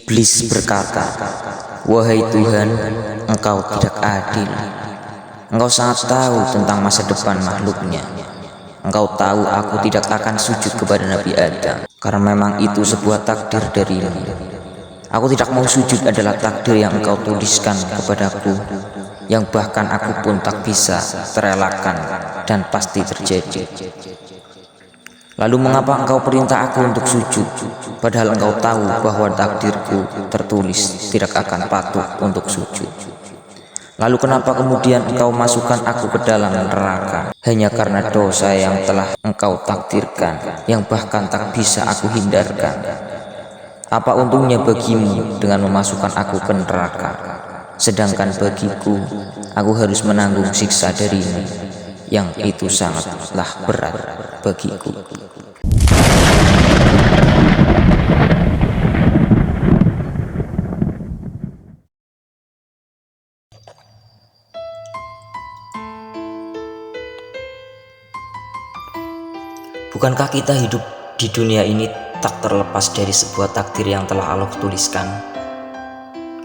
Iblis berkata, "Wahai Tuhan, Engkau tidak adil. Engkau sangat tahu tentang masa depan makhluknya. Engkau tahu aku tidak akan sujud kepada Nabi Adam, karena memang itu sebuah takdir darimu. Aku tidak mau sujud adalah takdir yang Engkau tuliskan kepadaku, yang bahkan aku pun tak bisa terelakkan dan pasti terjadi. Lalu mengapa Engkau perintah aku untuk sujud, padahal Engkau tahu bahwa takdirku tertulis tidak akan patuh untuk sujud? Lalu kenapa kemudian Engkau masukkan aku ke dalam neraka hanya karena dosa yang telah Engkau takdirkan, yang bahkan tak bisa aku hindarkan? Apa untungnya bagimu dengan memasukkan aku ke neraka, sedangkan bagiku, aku harus menanggung siksa darimu, yang itu sangatlah berat bagiku." Bukankah kita hidup di dunia ini tak terlepas dari sebuah takdir yang telah Allah tuliskan?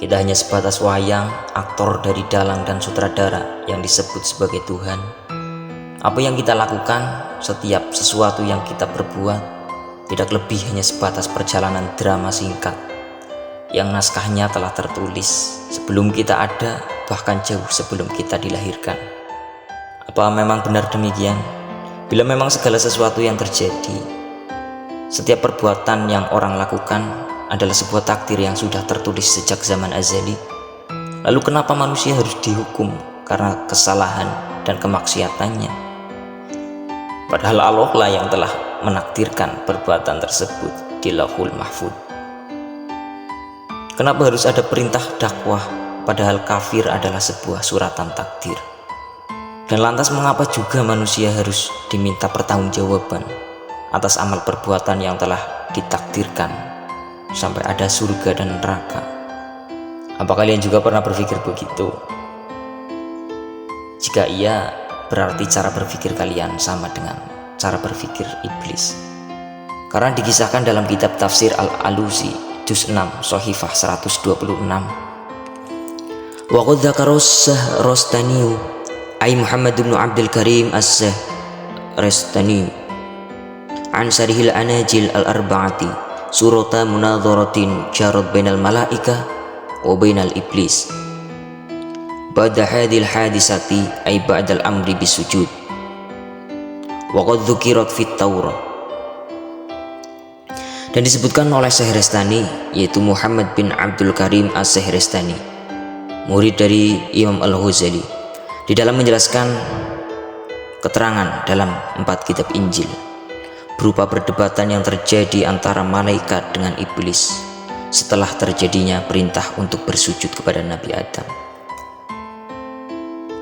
Kita hanya sebatas wayang, aktor dari dalang dan sutradara yang disebut sebagai Tuhan. Apa yang kita lakukan, setiap sesuatu yang kita perbuat, tidak lebih hanya sebatas perjalanan drama singkat yang naskahnya telah tertulis sebelum kita ada, bahkan jauh sebelum kita dilahirkan. Apa memang benar demikian? Bila memang segala sesuatu yang terjadi, setiap perbuatan yang orang lakukan adalah sebuah takdir yang sudah tertulis sejak zaman azali, lalu kenapa manusia harus dihukum karena kesalahan dan kemaksiatannya? Padahal Allah lah yang telah menakdirkan perbuatan tersebut di Lauhul Mahfuz. Kenapa harus ada perintah dakwah padahal kafir adalah sebuah suratan takdir? Dan lantas mengapa juga manusia harus diminta pertanggungjawaban atas amal perbuatan yang telah ditakdirkan sampai ada surga dan neraka? Apa kalian juga pernah berpikir begitu? Jika iya, berarti cara berpikir kalian sama dengan cara berpikir iblis. Karena dikisahkan dalam kitab tafsir Al-Alusi juz 6 Shahifah 126, wa qad dzakara Rostani ay Muhammad bin Abdul Karim As-Sahrastani an sarihil anajil al-arba'ati surata munadharatin jarat bainal malaika wa bainal iblis ba'da hadhil hadisati ay ba'dal amri bisujud wa qad dzukirat fit Taurah. Dan disebutkan oleh Sahrastani, yaitu Muhammad bin Abdul Karim As-Sahrastani, murid dari Imam Al-Ghazali, di dalam menjelaskan keterangan dalam 4 kitab Injil berupa perdebatan yang terjadi antara malaikat dengan iblis setelah terjadinya perintah untuk bersujud kepada Nabi Adam.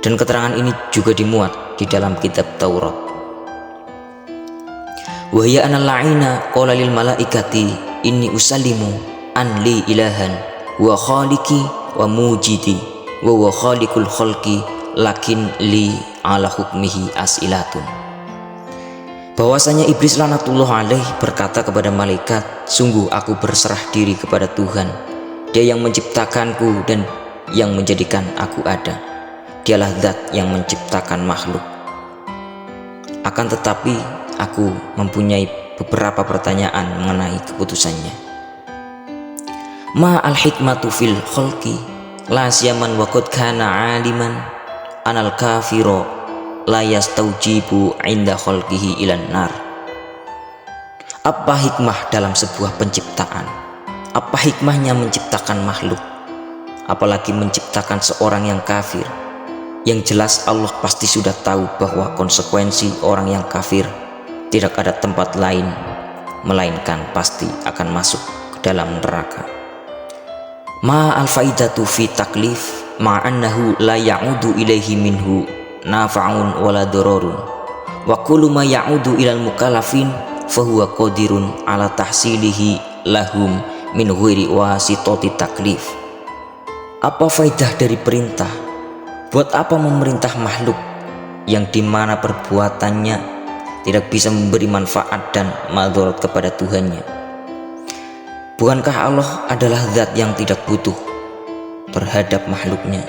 Dan keterangan ini juga dimuat di dalam kitab Taurat. Wa hiya anal la'ina qala lil malaikati inni usallimu an li ilahan wa khaliqi wa mujidi wa huwa khaliqul khalqi lakin li ala hukmihi as'ilatun. Bahwasanya iblis laknatullah alaih berkata kepada malaikat, "Sungguh aku berserah diri kepada Tuhan, Dia yang menciptakanku dan yang menjadikan aku ada. Dialah zat yang menciptakan makhluk. Akan tetapi aku mempunyai beberapa pertanyaan mengenai keputusannya. Ma al-hikmatu fil khalqi la siyaman wa qad kana aliman anal kafiro la yastaujibu inda khalqihi ilan nar." Apa hikmah dalam sebuah penciptaan? Apa hikmahnya menciptakan makhluk, apalagi menciptakan seorang yang kafir? Yang jelas Allah pasti sudah tahu bahwa konsekuensi orang yang kafir tidak ada tempat lain melainkan pasti akan masuk ke dalam neraka. Ma al-faidatu fi taklif ma annahu la ya'udu ilaihi minhu nafa'un wala dararun wa kullu ma ya'udu ilal mukallafin fahuwa qadirun ala tahsilihi lahum min ghairi wasitati taklif. Apa faidah dari perintah? Buat apa memerintah makhluk yang dimana perbuatannya tidak bisa memberi manfaat dan madarat kepada Tuhannya? Bukankah Allah adalah zat yang tidak butuh terhadap makhluknya?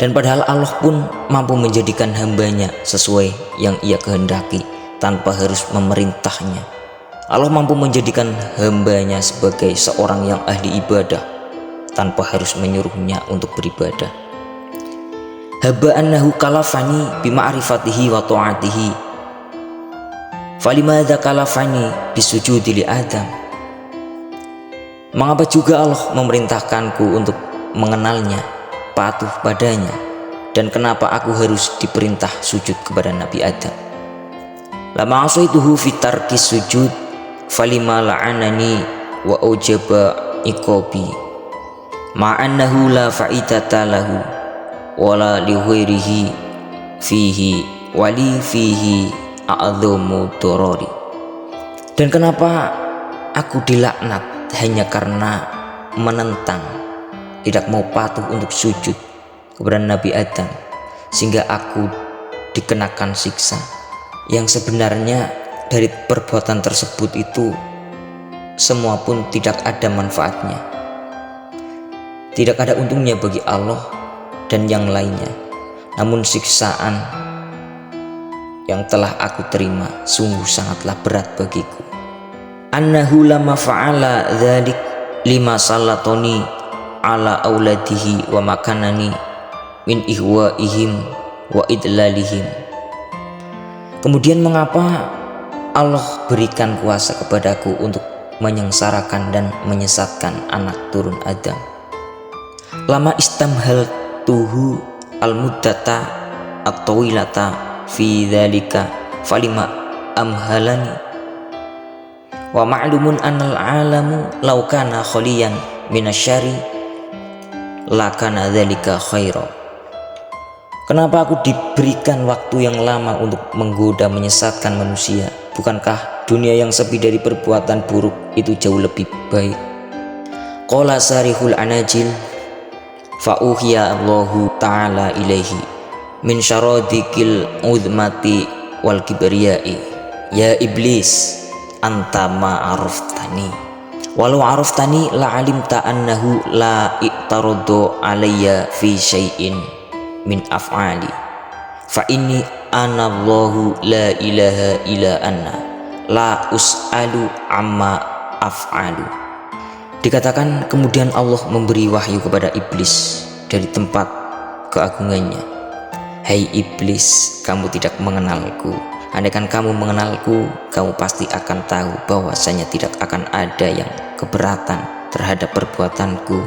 Dan padahal Allah pun mampu menjadikan hambanya sesuai yang ia kehendaki tanpa harus memerintahnya. Allah mampu menjadikan hambanya sebagai seorang yang ahli ibadah tanpa harus menyuruhnya untuk beribadah. Haba annahu kalafani bima'rifatihi wa ta'atihi falimadza kalafani bisujudi li Adam. Mengapa juga Allah memerintahkanku untuk mengenalnya, patuh padanya, dan kenapa aku harus diperintah sujud kepada Nabi Adam? Lama asaituhu fi tarki sujud falima la'anani wa ujaba iqabi ma'annahu la fa'idata lahu wala li ghairihi fihi wali fihi a'dhamu dorori. Dan kenapa aku dilaknat hanya karena menentang, tidak mau patuh untuk sujud kepada Nabi Adam, sehingga aku dikenakan siksa yang sebenarnya dari perbuatan tersebut itu semua pun tidak ada manfaatnya, tidak ada untungnya bagi Allah dan yang lainnya. Namun siksaan yang telah aku terima sungguh sangatlah berat bagiku. Annahu lama fa'ala dzalik lima salatoni ala auladihi wa makanani min ihwaihim wa idlalihim. Kemudian mengapa Allah berikan kuasa kepadaku untuk menyengsarakan dan menyesatkan anak turun Adam? Lama istamhal tuhu al-muddata at-tawilata fi dzalika falima amhalani wa ma'lumun annal alamu law kana khaliyan minasyari lakana dzalika khaira. Kenapa aku diberikan waktu yang lama untuk menggoda menyesatkan manusia? Bukankah dunia yang sepi dari perbuatan buruk itu jauh lebih baik? Qala sarihul anajil fa uhiya Allahu ta'ala ilaihi min syaradikil uzmati wal kibriyai ya iblis anta ma araftani walau araftani la alimta annahu la i'taradu alayya fi syai'in min af'ali fa inni ana Allahu la ilaha illa anna la us'alu amma af'alu. Dikatakan kemudian Allah memberi wahyu kepada iblis dari tempat keagungannya. Hai iblis, kamu tidak mengenalku. Andaikan kamu mengenalku, kamu pasti akan tahu bahwasanya tidak akan ada yang keberatan terhadap perbuatanku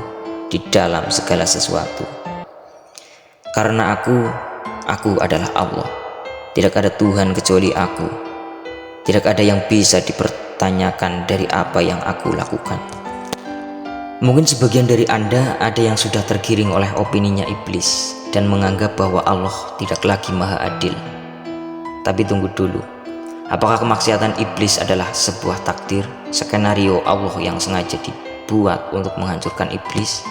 di dalam segala sesuatu. Karena aku adalah Allah. Tidak ada Tuhan kecuali aku. Tidak ada yang bisa dipertanyakan dari apa yang aku lakukan. Mungkin sebagian dari Anda ada yang sudah tergiring oleh opininya iblis dan menganggap bahwa Allah tidak lagi maha adil. Tapi tunggu dulu, apakah kemaksiatan iblis adalah sebuah takdir, skenario Allah yang sengaja dibuat untuk menghancurkan iblis?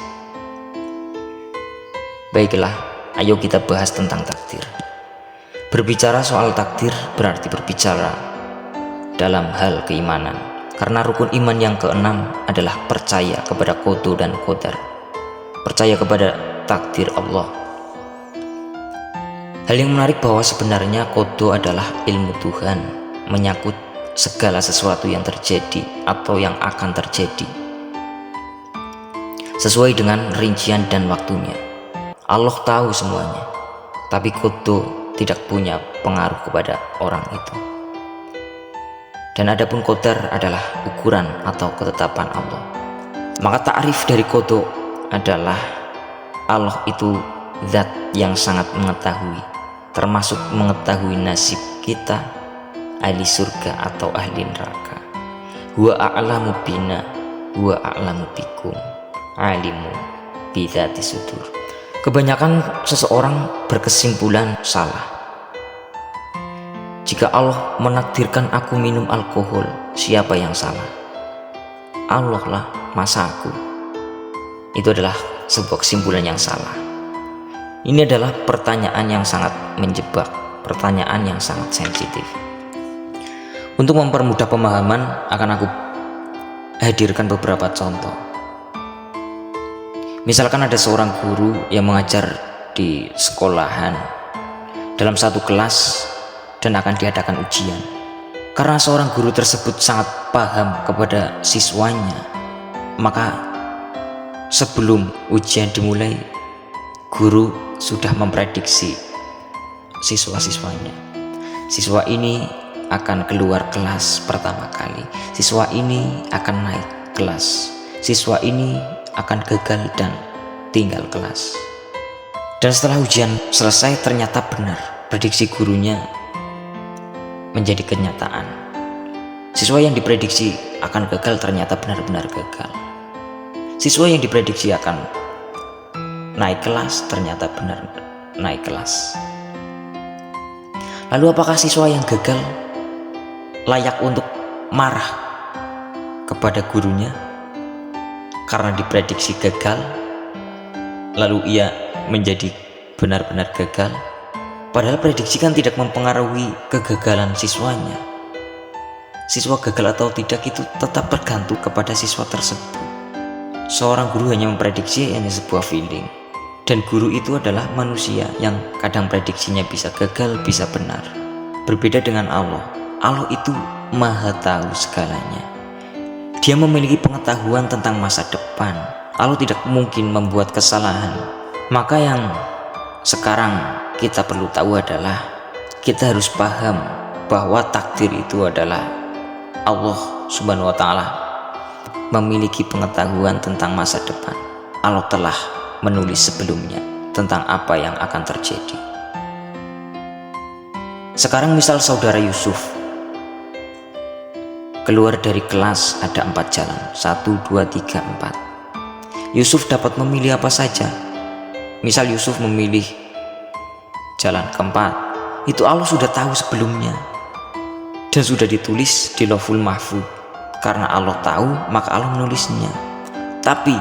Baiklah, ayo kita bahas tentang takdir. Berbicara soal takdir berarti berbicara dalam hal keimanan, karena rukun iman yang keenam adalah percaya kepada qada dan qadar, percaya kepada takdir Allah. Hal yang menarik bahwa sebenarnya qada adalah ilmu Tuhan, menyangkut segala sesuatu yang terjadi atau yang akan terjadi sesuai dengan rincian dan waktunya. Allah tahu semuanya, tapi qada tidak punya pengaruh kepada orang itu. Dan adapun qadar adalah ukuran atau ketetapan Allah. Maka ta'rif dari qada adalah Allah itu zat yang sangat mengetahui, termasuk mengetahui nasib kita, ahli surga atau ahli neraka. Huwa a'lamu bina, huwa a'lamu bikum, alimu bidzati sudur. Kebanyakan seseorang berkesimpulan salah. Jika Allah menakdirkan aku minum alkohol, siapa yang salah? Allah lah, masa aku? Itu adalah sebuah kesimpulan yang salah. Ini adalah pertanyaan yang sangat menjebak, pertanyaan yang sangat sensitif. Untuk mempermudah pemahaman, akan aku hadirkan beberapa contoh. Misalkan ada seorang guru yang mengajar di sekolahan dalam satu kelas dan akan diadakan ujian. Karena seorang guru tersebut sangat paham kepada siswanya, maka sebelum ujian dimulai, guru sudah memprediksi siswa-siswanya. Siswa ini akan keluar kelas pertama kali, siswa ini akan naik kelas, siswa ini akan gagal dan tinggal kelas. Dan setelah ujian selesai, ternyata benar prediksi gurunya menjadi kenyataan. Siswa yang diprediksi akan gagal ternyata benar-benar gagal. Siswa yang diprediksi akan naik kelas ternyata benar naik kelas. Lalu apakah siswa yang gagal layak untuk marah kepada gurunya karena diprediksi gagal, lalu ia menjadi benar-benar gagal? Padahal prediksi kan tidak mempengaruhi kegagalan siswanya. Siswa gagal atau tidak itu tetap bergantung kepada siswa tersebut. Seorang guru hanya memprediksi hanya sebuah feeling. Dan guru itu adalah manusia yang kadang prediksinya bisa gagal, bisa benar. Berbeda dengan Allah. Allah itu maha tahu segalanya. Dia memiliki pengetahuan tentang masa depan. Allah tidak mungkin membuat kesalahan. Maka yang sekarang kita perlu tahu adalah kita harus paham bahwa takdir itu adalah Allah Subhanahu wa Ta'ala memiliki pengetahuan tentang masa depan. Allah telah menulis sebelumnya tentang apa yang akan terjadi. Sekarang misal saudara Yusuf keluar dari kelas, ada 4 jalan, 1, 2, 3, 4. Yusuf dapat memilih apa saja. Misal Yusuf memilih jalan keempat, itu Allah sudah tahu sebelumnya dan sudah ditulis di Lauhul Mahfuz. Karena Allah tahu, maka Allah menulisnya. Tapi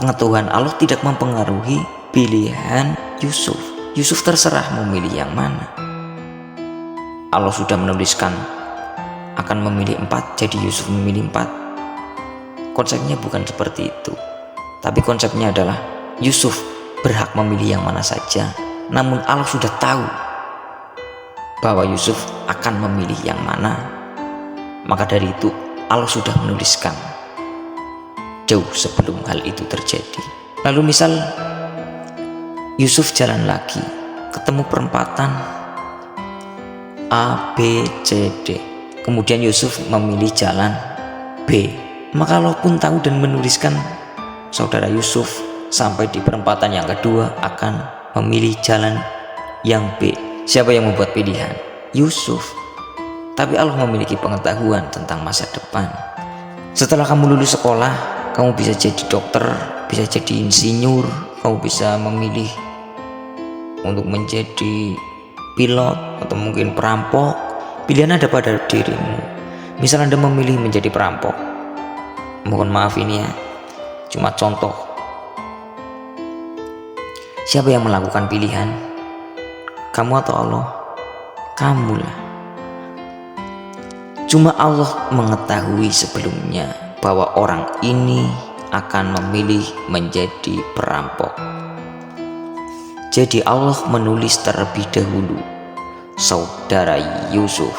pengetahuan Allah tidak mempengaruhi pilihan Yusuf. Yusuf terserah memilih yang mana. Allah sudah menuliskan akan memilih 4, jadi Yusuf memilih 4. Konsepnya bukan seperti itu. Tapi konsepnya adalah Yusuf berhak memilih yang mana saja. Namun Allah sudah tahu bahwa Yusuf akan memilih yang mana. Maka dari itu Allah sudah menuliskan jauh sebelum hal itu terjadi. Lalu misal Yusuf jalan lagi, ketemu perempatan A, B, C, D. Kemudian Yusuf memilih jalan B. Maka Allah pun tahu dan menuliskan saudara Yusuf sampai di perempatan yang kedua akan memilih jalan yang B. Siapa yang membuat pilihan? Yusuf. Tapi Allah memiliki pengetahuan tentang masa depan. Setelah kamu lulus sekolah, kamu bisa jadi dokter, bisa jadi insinyur, kamu bisa memilih untuk menjadi pilot atau mungkin perampok. Pilihan ada pada dirimu. Misal Anda memilih menjadi perampok, mohon maaf ini ya, cuma contoh. Siapa yang melakukan pilihan? Kamu atau Allah? Kamulah. Cuma Allah mengetahui sebelumnya bahwa orang ini akan memilih menjadi perampok. Jadi Allah menulis terlebih dahulu saudara Yusuf.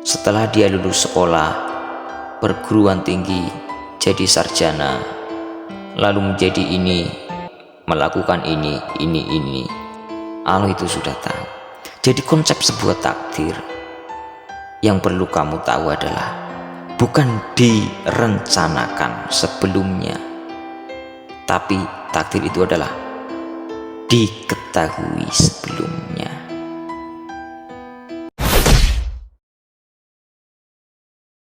Setelah dia lulus sekolah perguruan tinggi, jadi sarjana, lalu menjadi ini, melakukan ini. Allah itu sudah tahu. Jadi konsep sebuah takdir yang perlu kamu tahu adalah bukan direncanakan sebelumnya, tapi takdir itu adalah diketahui sebelumnya.